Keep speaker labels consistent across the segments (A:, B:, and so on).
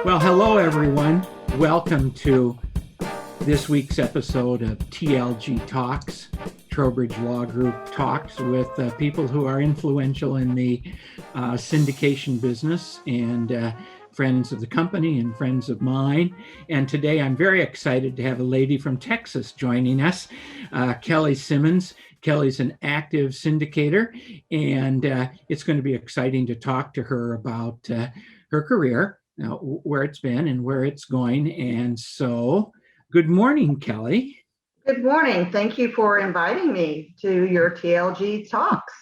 A: Well, hello, everyone. Welcome to this week's episode of TLG Talks, Trowbridge Law Group Talks, with people who are influential in the syndication business and friends of the company and friends of mine. And today I'm very excited to have a lady from Texas joining us, Kelley Simmonds. Kelley's an active syndicator, and it's going to be exciting to talk to her about her career, where it's been and where it's going. And so, good morning, Kelley.
B: Good morning. Thank you for inviting me to your TLG Talks.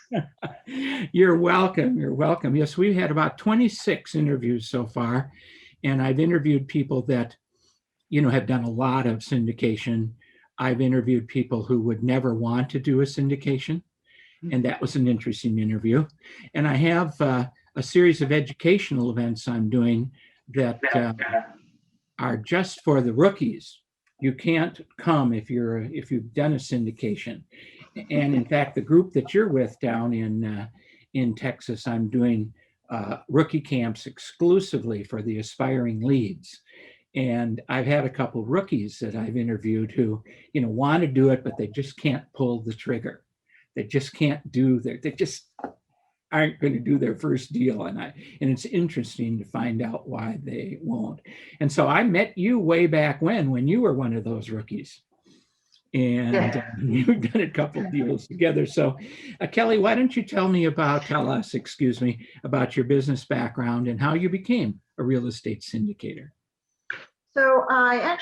A: You're welcome. You're welcome. Yes, we've had about 26 interviews so far, and I've interviewed people that, have done a lot of syndication. I've interviewed people who would never want to do a syndication, and that was an interesting interview. And I have a series of educational events I'm doing that are just for the rookies. You can't come if you've done a syndication. And in fact, the group that you're with down in Texas, I'm doing rookie camps exclusively for the aspiring leads. And I've had a couple of rookies that I've interviewed who, want to do it, but they just can't pull the trigger. They just can't they just aren't going to do their first deal. And it's interesting to find out why they won't. And so I met you way back when you were one of those rookies. And you've done a couple of deals together. So Kelley, why don't you tell us about your business background and how you became a real estate syndicator?
B: So I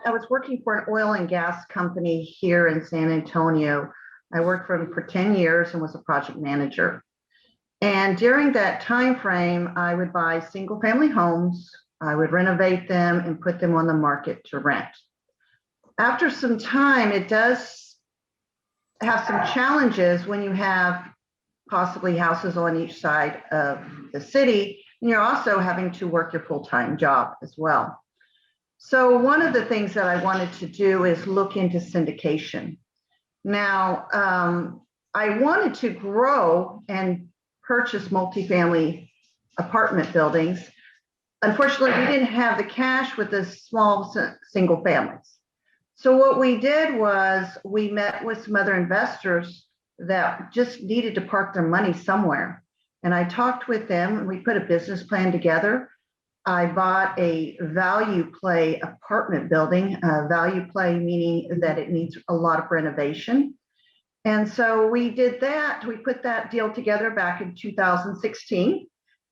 B: was working for an oil and gas company here in San Antonio. I worked for them for 10 years and was a project manager. And during that time frame, I would buy single family homes, I would renovate them and put them on the market to rent. After some time, it does have some challenges when you have possibly houses on each side of the city, and you're also having to work your full-time job as well. So one of the things that I wanted to do is look into syndication. Now, I wanted to grow and purchase multifamily apartment buildings. Unfortunately, we didn't have the cash with the small single families. So what we did was we met with some other investors that just needed to park their money somewhere. And I talked with them and we put a business plan together. I bought a value play apartment building, value play meaning that it needs a lot of renovation. And so we did that. We put that deal together back in 2016.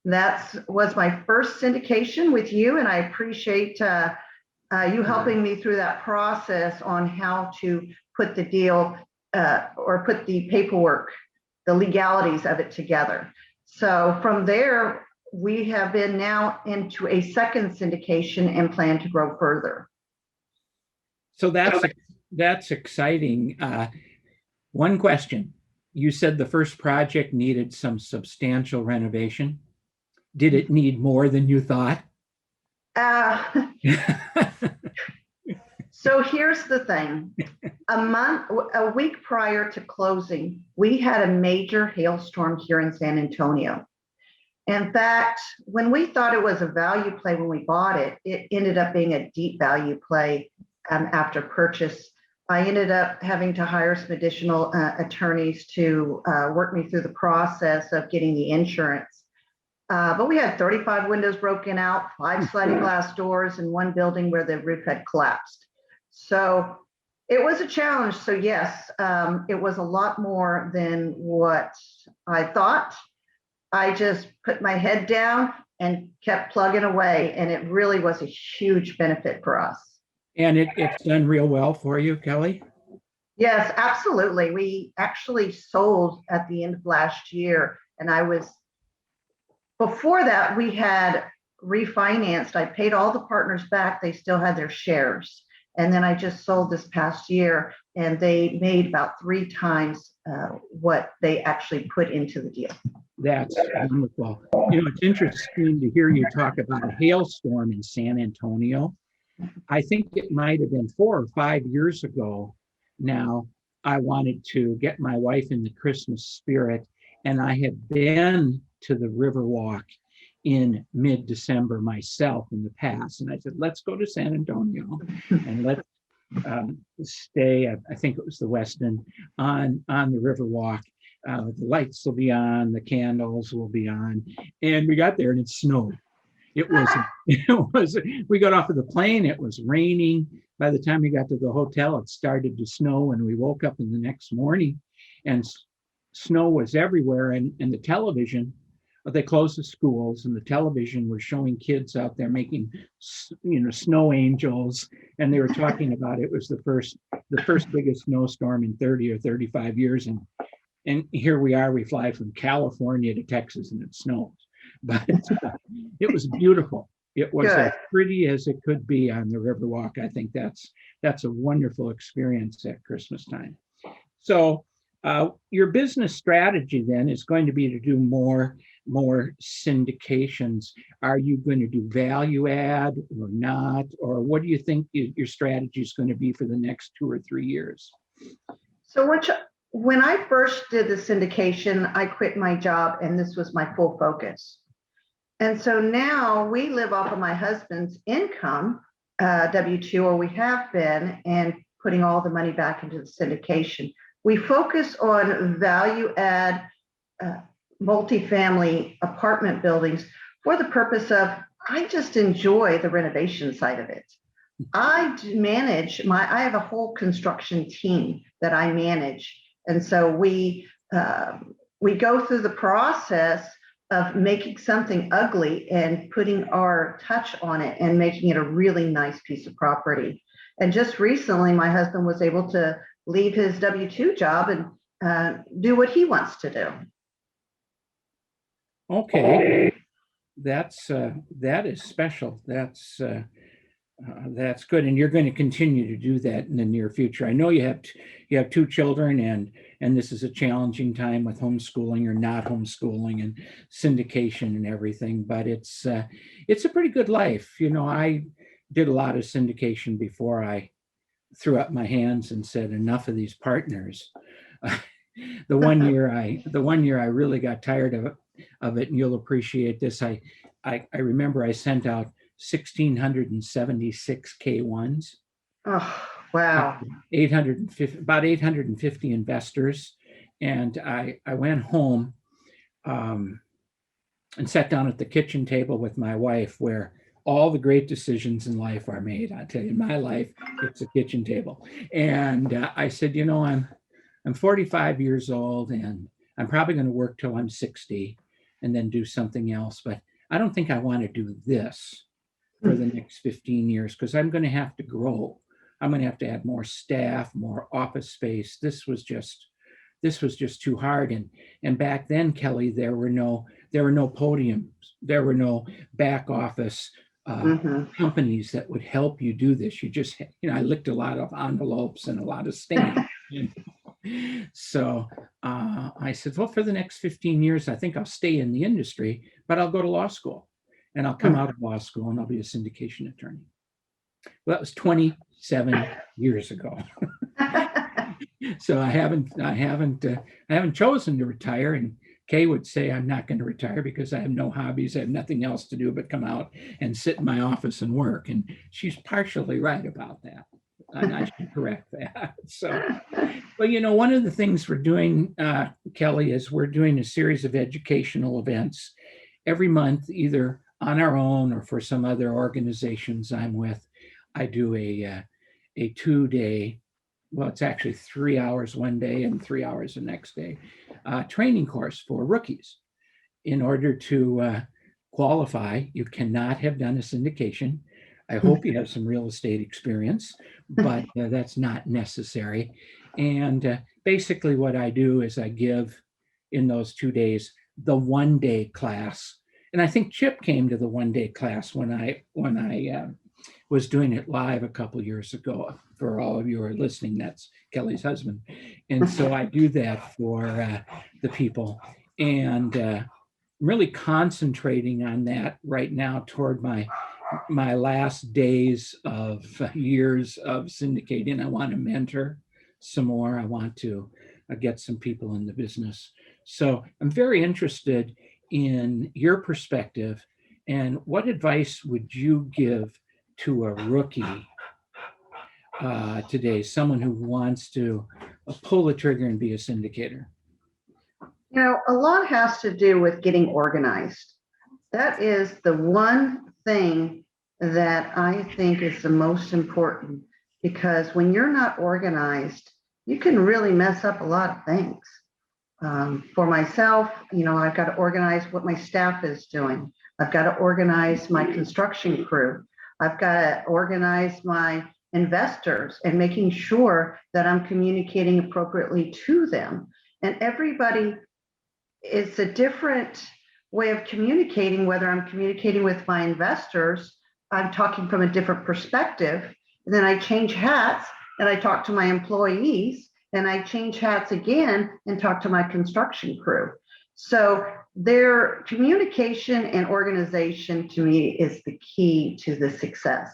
B: That was my first syndication with you, and I appreciate you helping me through that process on how to put the deal or put the paperwork, the legalities of it together. So from there, we have been now into a second syndication and plan to grow further.
A: So that's exciting. One question. You said the first project needed some substantial renovation. Did it need more than you thought?
B: So here's the thing. A week prior to closing, we had a major hailstorm here in San Antonio. In fact, when we thought it was a value play when we bought it, it ended up being a deep value play after purchase. I ended up having to hire some additional attorneys to work me through the process of getting the insurance. But we had 35 windows broken out, 5 sliding glass doors, and 1 building where the roof had collapsed. So it was a challenge. So yes, it was a lot more than what I thought. I just put my head down and kept plugging away, and it really was a huge benefit for us.
A: And it's done real well for you, Kelley?
B: Yes, absolutely. We actually sold at the end of last year, and before that, we had refinanced. I paid all the partners back. They still had their shares. And then I just sold this past year, and they made about 3 times what they actually put into the deal.
A: That's wonderful. It's interesting to hear you talk about a hailstorm in San Antonio. I think it might have been 4 or 5 years ago now. I wanted to get my wife in the Christmas spirit, and I had been to the Riverwalk in mid-December myself in the past. And I said, let's go to San Antonio and let's stay, I think it was the Westin, on the Riverwalk. The lights will be on, the candles will be on. And we got there and it snowed. We got off of the plane, it was raining. By the time we got to the hotel, it started to snow, and we woke up in the next morning and snow was everywhere. And the television, they closed the schools, and the television was showing kids out there making, snow angels. And they were talking about it was the first biggest snowstorm in 30 or 35 years. And here we are, we fly from California to Texas and it snows. But it was beautiful. It was as pretty as it could be on the Riverwalk. I think that's a wonderful experience at Christmas time. So your business strategy then is going to be to do more syndications. Are you going to do value add or not? Or what do you think your strategy is going to be for the next 2 or 3 years?
B: So when I first did the syndication, I quit my job and this was my full focus. And so now we live off of my husband's income, W-2, or we have been, and putting all the money back into the syndication. We focus on value add multifamily apartment buildings for the purpose of, I just enjoy the renovation side of it. I have a whole construction team that I manage. And so we go through the process of making something ugly and putting our touch on it and making it a really nice piece of property. And just recently, my husband was able to leave his W-2 job and do what he wants to do.
A: Okay, that is special. That's good, and you're going to continue to do that in the near future. I know you have 2 children, and this is a challenging time with homeschooling or not homeschooling and syndication and everything. But it's a pretty good life. I did a lot of syndication before I threw up my hands and said enough of these partners. The one year I really got tired of it, and you'll appreciate this. I remember I sent out 1,676 K1s.
B: Oh, wow.
A: About 850 investors. And I went home and sat down at the kitchen table with my wife, where all the great decisions in life are made. I tell you, in my life, it's a kitchen table. And I said, I'm 45 years old, and I'm probably going to work till I'm 60 and then do something else. But I don't think I want to do this for the next 15 years, because I'm going to have to grow. I'm going to have to add more staff, more office space. This was just too hard. And back then, Kelley, there were no podiums, there were no back office companies that would help you do this. You just, I licked a lot of envelopes and a lot of stamps. So I said, well, for the next 15 years, I think I'll stay in the industry, but I'll go to law school. And I'll come out of law school and I'll be a syndication attorney. Well, that was 27 years ago. So I haven't chosen to retire. And Kay would say I'm not going to retire because I have no hobbies. I have nothing else to do but come out and sit in my office and work. And she's partially right about that. And I should correct that. So, but one of the things we're doing, Kelley, is we're doing a series of educational events every month, either on our own or for some other organizations I'm with. I do a 2-day, well, it's actually 3 hours one day and 3 hours the next day, training course for rookies. In order to qualify, you cannot have done a syndication. I hope you have some real estate experience, but that's not necessary. And basically what I do is I give in those 2 days the 1-day class. And I think Chip came to the 1-day class when I was doing it live a couple of years ago. For all of you who are listening, that's Kelley's husband. And so I do that for the people, and really concentrating on that right now toward my last days of years of syndicating. I want to mentor some more. I want to get some people in the business. So I'm very interested in your perspective, and what advice would you give to a rookie today, someone who wants to pull the trigger and be a syndicator?
B: A lot has to do with getting organized. That is the one thing that I think is the most important, because when you're not organized, you can really mess up a lot of things. For myself, I've got to organize what my staff is doing. I've got to organize my construction crew. I've got to organize my investors and making sure that I'm communicating appropriately to them. And everybody, it's a different way of communicating. Whether I'm communicating with my investors, I'm talking from a different perspective. And then I change hats and I talk to my employees, and I change hats again and talk to my construction crew. So their communication and organization, to me, is the key to the success.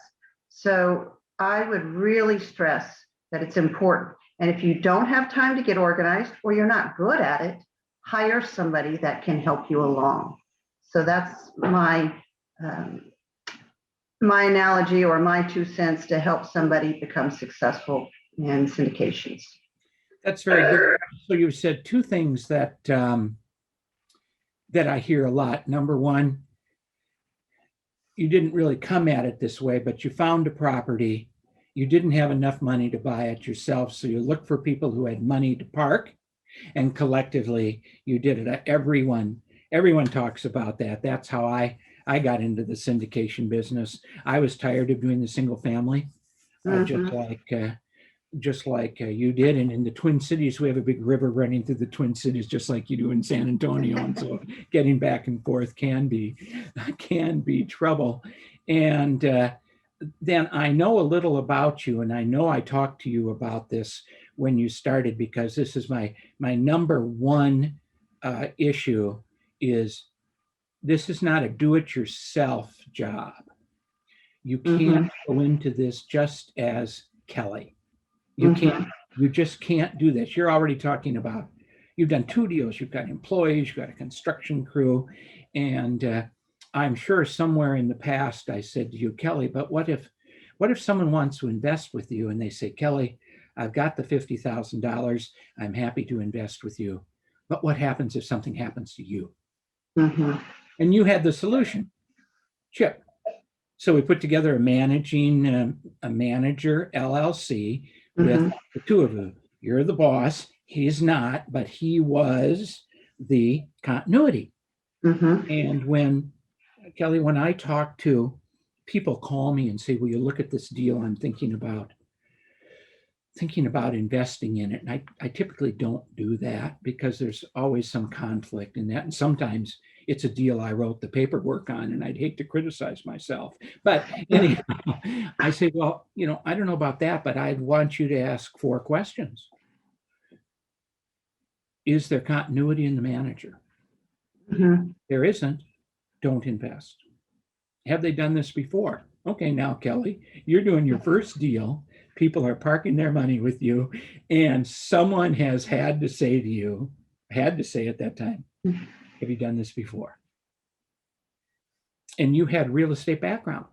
B: So I would really stress that it's important. And if you don't have time to get organized, or you're not good at it, hire somebody that can help you along. So that's my analogy, or my 2 cents, to help somebody become successful in syndications.
A: That's very good. So you've said two things that that I hear a lot. Number one, you didn't really come at it this way, but you found a property. You didn't have enough money to buy it yourself, so you looked for people who had money to park, and collectively you did it. Everyone talks about that. That's how I got into the syndication business. I was tired of doing the single family, just like you did. And in the Twin Cities, we have a big river running through the Twin Cities, just like you do in San Antonio. And so getting back and forth can be trouble. And then I know a little about you, and I know I talked to you about this when you started, because this is my number one issue is this is not a do-it-yourself job. You can't go into this just as Kelley. You just can't do this. You're already talking about, you've done 2 deals. You've got employees, you've got a construction crew. And I'm sure somewhere in the past I said to you, Kelley, but what if someone wants to invest with you and they say, Kelley, I've got the $50,000. I'm happy to invest with you. But what happens if something happens to you? And you had the solution, Chip. So we put together a manager LLC with the 2 of you. You're the boss. He's not, but he was the continuity. And when I talk to people, call me and say, will you look at this deal I'm thinking about investing in it. And I typically don't do that, because there's always some conflict in that. And sometimes it's a deal I wrote the paperwork on, and I'd hate to criticize myself. But anyhow, I say, well, I don't know about that, but I want you to ask 4 questions. Is there continuity in the manager? There isn't. Don't invest. Have they done this before? Okay, now, Kelley, you're doing your first deal. People are parking their money with you, and someone has had to say at that time, have you done this before? And you had real estate background,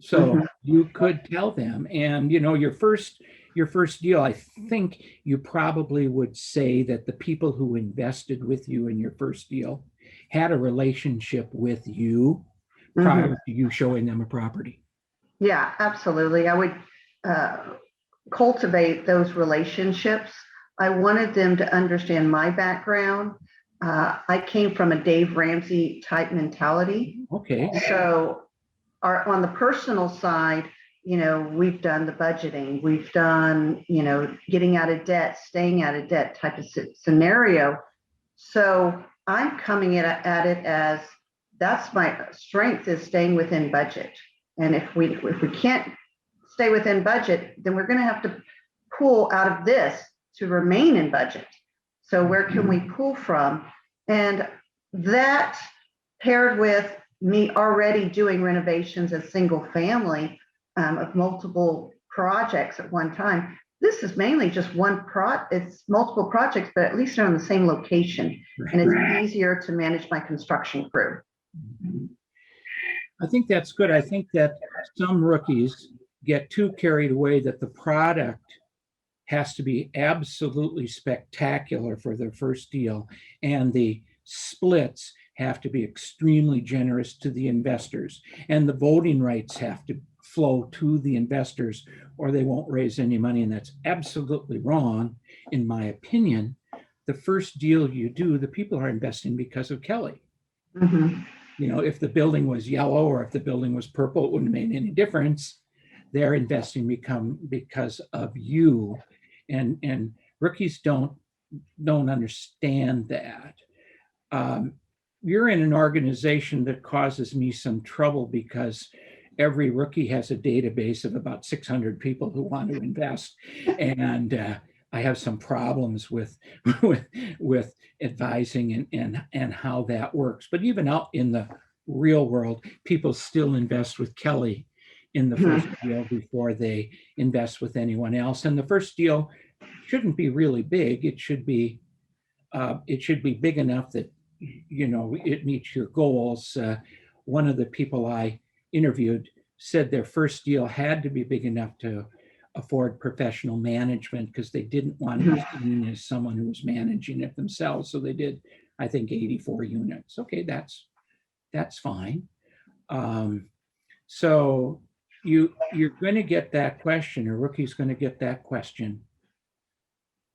A: so you could tell them. And your first deal, I think you probably would say that the people who invested with you in your first deal had a relationship with you prior to you showing them a property.
B: Yeah, absolutely. I would cultivate those relationships. I wanted them to understand my background. I came from a Dave Ramsey type mentality.
A: Okay.
B: So on the personal side, we've done the budgeting, we've done, getting out of debt, staying out of debt type of scenario. So I'm coming at it as, that's my strength, is staying within budget. And if we can't stay within budget, then we're going to have to pull out of this to remain in budget. So where can we pull from? And that, paired with me already doing renovations as single family of multiple projects at one time, this is mainly just it's multiple projects, but at least they're on the same location, and it's easier to manage my construction crew.
A: I think that's good. I think that some rookies get too carried away that the product has to be absolutely spectacular for their first deal, and the splits have to be extremely generous to the investors, and the voting rights have to flow to the investors or they won't raise any money. And that's absolutely wrong, in my opinion. The first deal you do, the people are investing because of Kelley.
B: Mm-hmm.
A: You know, if the building was yellow or if the building was purple, it wouldn't make any difference. They're investing because of you. And rookies don't understand that. You're in an organization that causes me some trouble because every rookie has a database of about 600 people who want to invest, and I have some problems with with advising and how that works. But even out in the real world, people still invest with Kelley in the first deal before they invest with anyone else. And the first deal shouldn't be really big. It should be big enough that it meets your goals. One of the people I interviewed said their first deal had to be big enough to afford professional management because they didn't want to be seen as someone who was managing it themselves. So they did, I think, 84 units. Okay, that's fine. So you're going to get that question, a rookie's going to get that question.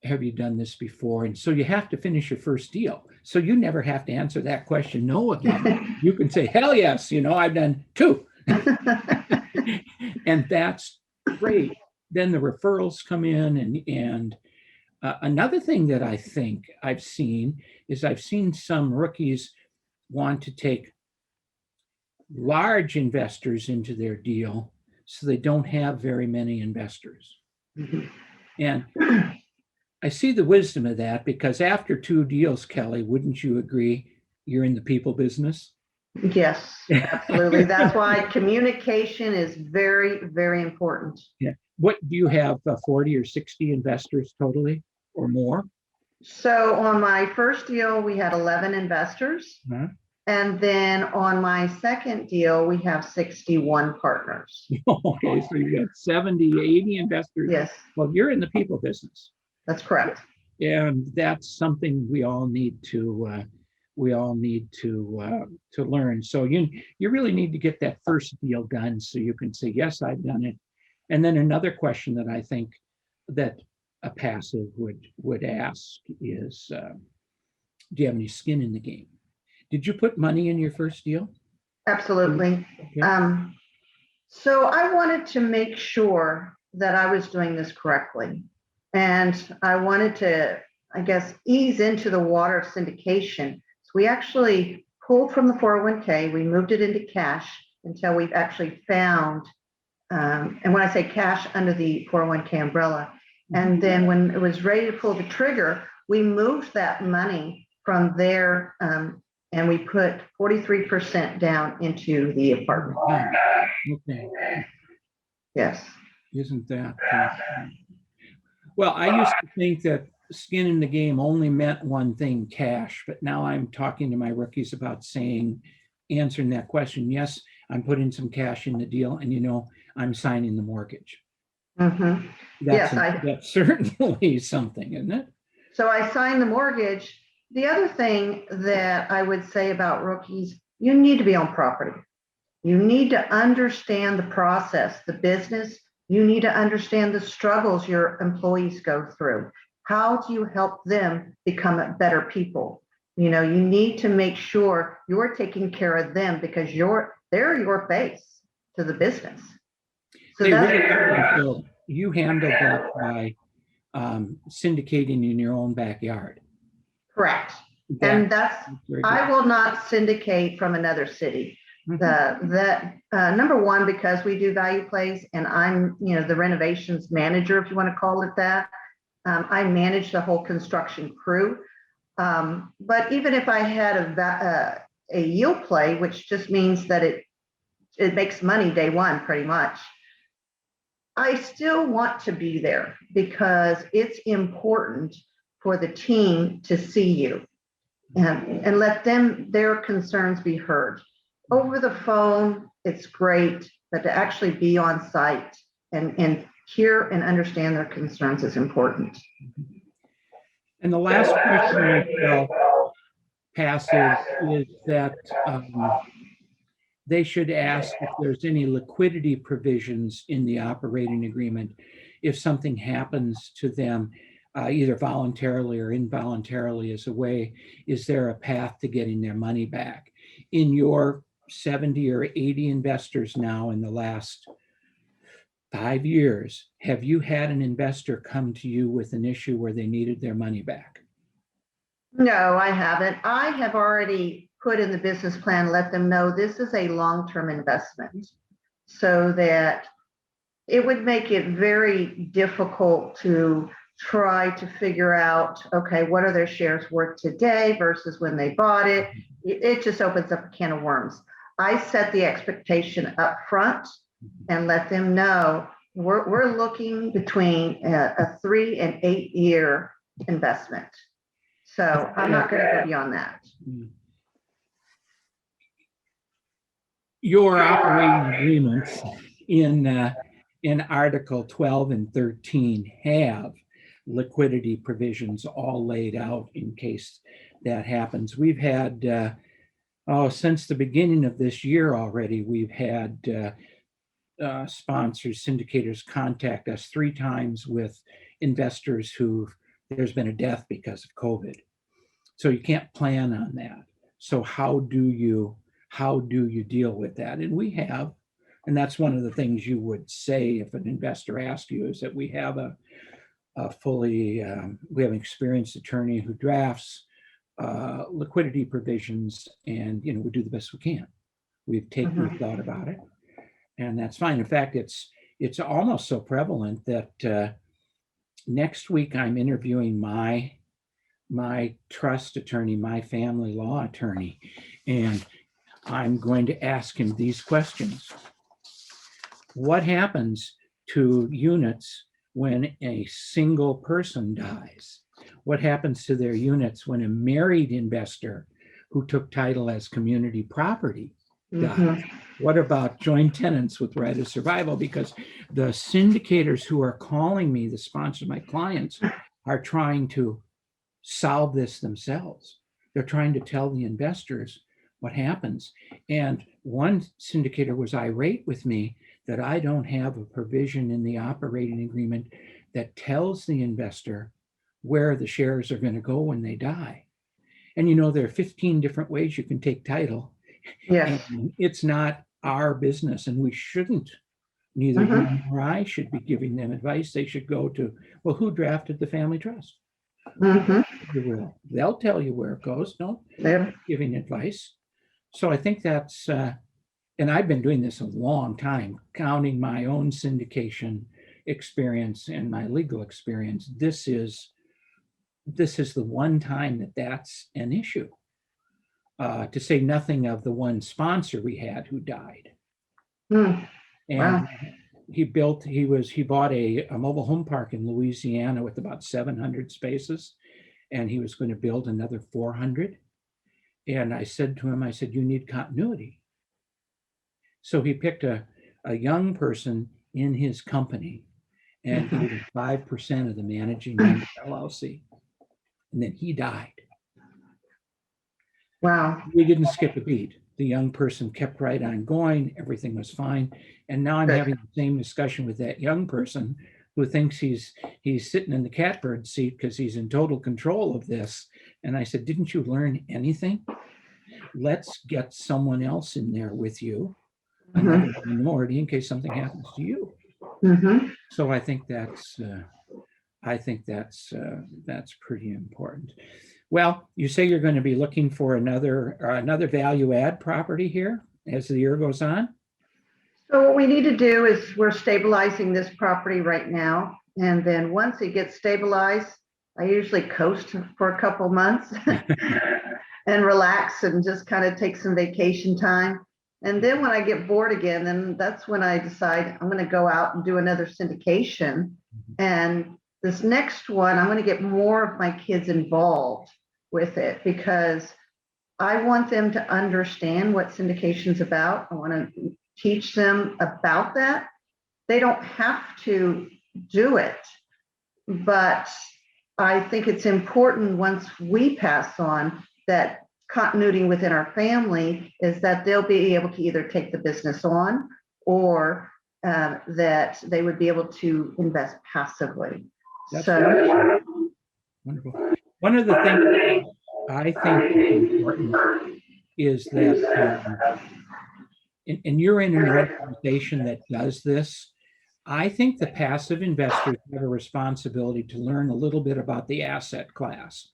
A: Have you done this before? And so you have to finish your first deal. So you never have to answer that question no again. You can say, hell yes, I've done 2. And that's great. Then the referrals come in. And another thing that I think I've seen some rookies want to take large investors into their deal so they don't have very many investors. Mm-hmm. And I see the wisdom of that because after 2 deals, Kelley, wouldn't you agree you're in the people business?
B: Yes, absolutely. That's why communication is very, very important.
A: Yeah. What do you have, 40 or 60 investors totally or more?
B: So on my first deal, we had 11 investors. Uh-huh. And then on my second deal, we have 61 partners.
A: Okay, so you got 70, 80 investors.
B: Yes.
A: Well, you're in the people business.
B: That's correct.
A: And that's something we all need to learn. So you really need to get that first deal done so you can say, yes, I've done it. And then another question that I think that a passive would ask is, do you have any skin in the game? Did you put money in your first deal?
B: Absolutely. Okay. So I wanted to make sure that I was doing this correctly. And I wanted to, I guess, ease into the water of syndication. So we actually pulled from the 401k, we moved it into cash until we've actually found, and when I say cash, under the 401k umbrella. And then when it was ready to pull the trigger, we moved that money from there, and we put 43% down into the apartment.
A: Okay.
B: Yes.
A: Isn't that? Well, I used to think that skin in the game only meant one thing, cash, but now I'm talking to my rookies about answering that question. Yes, I'm putting some cash in the deal, and I'm signing the mortgage.
B: Mm-hmm.
A: That's certainly something, isn't it?
B: So I signed the mortgage. The other thing that I would say about rookies, you need to be on property. You need to understand the process, the business. You need to understand the struggles your employees go through. How do you help them become better people? You need to make sure you're taking care of them because they're your face to the business. So
A: you handled that by syndicating in your own backyard.
B: Correct. And I will not syndicate from another city. Mm-hmm. Number one, because we do value plays, and I'm, the renovations manager, if you want to call it that. I manage the whole construction crew. But even if I had a yield play, which just means that it makes money day one, pretty much. I still want to be there because it's important for the team to see you and let their concerns be heard. Over the phone, it's great, but to actually be on site and hear and understand their concerns is important.
A: And the last question I felt passive is that they should ask if there's any liquidity provisions in the operating agreement if something happens to them, either voluntarily or involuntarily as a way. Is there a path to getting their money back? In your 70 or 80 investors now in the last 5 years, have you had an investor come to you with an issue where they needed their money back?
B: No, I haven't. I have already put in the business plan, let them know this is a long-term investment so that it would make it very difficult to try to figure out, okay, what are their shares worth today versus when they bought it? It just opens up a can of worms. I set the expectation up front and let them know we're looking between a 3 and 8 year investment. So I'm not going to go beyond that.
A: Your operating agreements in Article 12 and 13 have liquidity provisions all laid out in case that happens. We've had, since the beginning of this year already, we've had sponsors, syndicators contact us 3 times with investors who there's been a death because of COVID. So you can't plan on that. So how do you deal with that? And we have, and that's one of the things you would say if an investor asked you, is that we have we have an experienced attorney who drafts liquidity provisions, and we do the best we can. We've thought about it, and that's fine. In fact, it's almost so prevalent that next week I'm interviewing my trust attorney, my family law attorney, and I'm going to ask him these questions. What happens to units when a single person dies? What happens to their units when a married investor who took title as community property dies? What about joint tenants with right of survival? Because the syndicators who are calling me, the sponsors of my clients, are trying to solve this themselves. They're trying to tell the investors what happens. And one syndicator was irate with me that I don't have a provision in the operating agreement that tells the investor where the shares are going to go when they die. And there are 15 different ways you can take title.
B: Yes.
A: And it's not our business, and we shouldn't. Neither you nor I should be giving them advice. They should go to, well, who drafted the family trust? They'll tell you where it goes. No, they're giving advice. So I think that's, and I've been doing this a long time, counting my own syndication experience and my legal experience. This is the one time that that's an issue. To say nothing of the one sponsor we had who died. And
B: wow.
A: He bought a mobile home park in Louisiana with about 700 spaces, and he was going to build another 400. And I said to him, you need continuity. So he picked a young person in his company and gave him 5% of the managing member LLC. And then he died.
B: Wow.
A: We didn't skip a beat. The young person kept right on going. Everything was fine. And now I'm having the same discussion with that young person who thinks he's sitting in the catbird seat because he's in total control of this. And I said, didn't you learn anything? Let's get someone else in there with you, another minority, in case something happens to you. So I think that's pretty important. Well, you say you're going to be looking for another value add property here as the year goes on?
B: So what we need to do is we're stabilizing this property right now. And then once it gets stabilized, I usually coast for a couple months and relax and just kind of take some vacation time. And then when I get bored again, then that's when I decide I'm going to go out and do another syndication. And this next one, I'm going to get more of my kids involved with it because I want them to understand what syndication's about. I want to teach them about that. They don't have to do it, but I think it's important once we pass on that continuity within our family is that they'll be able to either take the business on or that they would be able to invest passively.
A: That's
B: so
A: wonderful. One of the things I think is important is that, and you're in an organization that does this. I think the passive investors have a responsibility to learn a little bit about the asset class.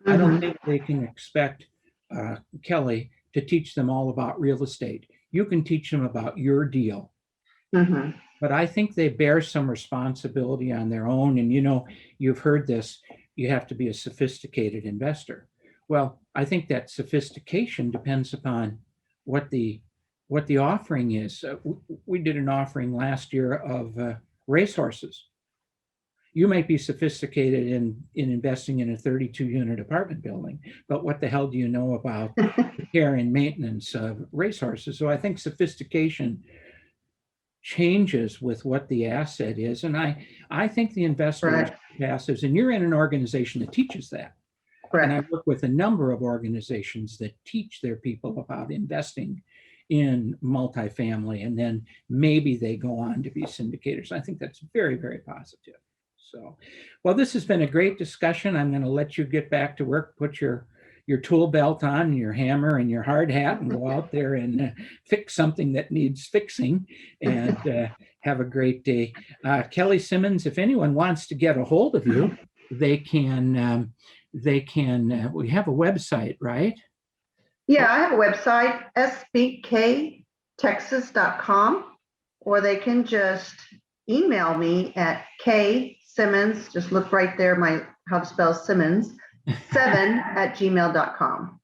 A: I don't think they can expect Kelley to teach them all about real estate. You can teach them about your deal. But I think they bear some responsibility on their own. And you've heard this, you have to be a sophisticated investor. Well, I think that sophistication depends upon what the offering is. We did an offering last year of racehorses. You might be sophisticated in investing in a 32-unit apartment building, but what the hell do you know about the care and maintenance of racehorses? So I think sophistication changes with what the asset is. And I think the investors passives, and you're in an organization that teaches that. And I work with a number of organizations that teach their people about investing in multifamily, and then maybe they go on to be syndicators. I think that's very, very positive. So, well, this has been a great discussion. I'm going to let you get back to work, put your tool belt on, and your hammer and your hard hat, and go out there and fix something that needs fixing, and have a great day. Kelley Simmonds, if anyone wants to get a hold of you, they can, we have a website, right?
B: Yeah, I have a website, sbktexas.com, or they can just email me at Simmonds, just look right there, how to spell Simmonds, 7@gmail.com.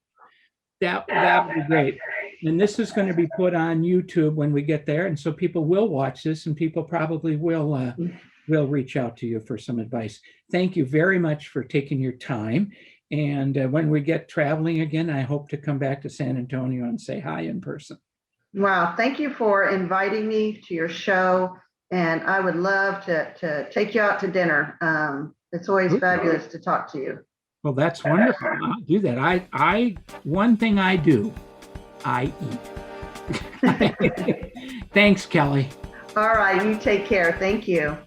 A: That would be great. And this is going to be put on YouTube when we get there. And so people will watch this, and people probably will reach out to you for some advice. Thank you very much for taking your time. And when we get traveling again, I hope to come back to San Antonio and say hi in person.
B: Wow. Thank you for inviting me to your show. And I would love to take you out to dinner. It's always fabulous to talk to you.
A: Well, that's wonderful. I'll do that. One thing I do, I eat. Thanks, Kelley.
B: All right. You take care. Thank you.